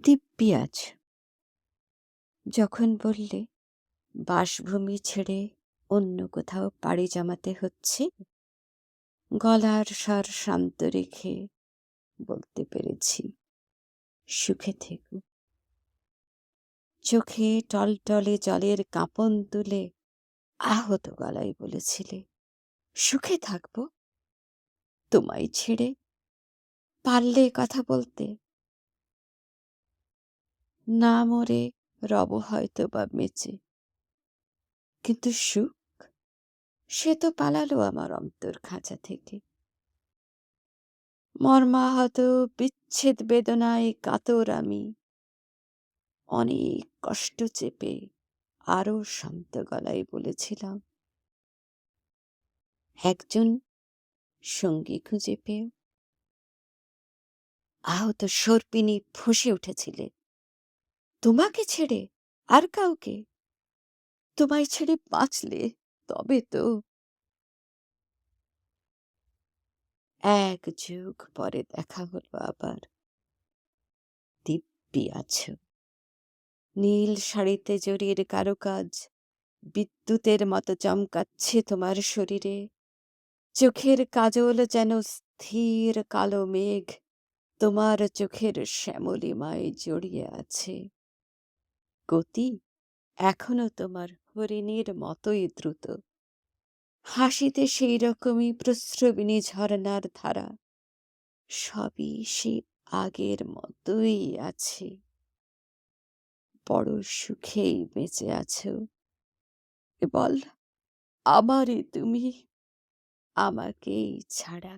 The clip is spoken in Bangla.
দিব্যি আছো। যখন বললে বাসভূমি ছেড়ে অন্য কোথাও পাড়ি জমাতে হচ্ছে, গলার স্বর শান্ত রেখে বলতে পেরেছি, সুখে থেকো। চোখে টলটলে জলের কাঁপন তুলে আহত গলায় বলেছিলে, সুখে থাকবো তোমায় ছেড়ে। পারলে কথা বলতে, না মরে রব হয়তো বা বেঁচে, কিন্তু সুখ সে তো পালালো আমার অন্তর খাঁচা থেকে। মর্মাহত বিচ্ছেদ বেদনায় কাতর আমি, অনেক কষ্ট চেপে আরো শান্ত গলায় বলেছিলাম, একজন সঙ্গী খুঁজে পেয়ে। আহত সর্পিনী ফুঁসে উঠেছিলে, তোমাকে ছেড়ে আর কাউকে? তোমায় ছেড়ে বাঁচলে তবে তো। এক যুগ পরে দেখা হলো আবার। দিব্যি আছো। নীল শাড়িতে জরির কারুকাজ বিদ্যুতের মতো চমকাচ্ছে তোমার শরীরে। চোখের কাজল যেন স্থির কালো মেঘ তোমার চোখের শ্যামলিমায় জড়িয়ে আছে। গতি এখনো তোমার হরিণীর মতোই দ্রুত। হাসিতে সেই রকমই প্রস্রবিনী ঝরনার ধারা। সবই সে আগের মতোই আছে। বড় সুখেই বেঁচে আছো। বল, আমারই তুমি, আমাকেই ছাড়া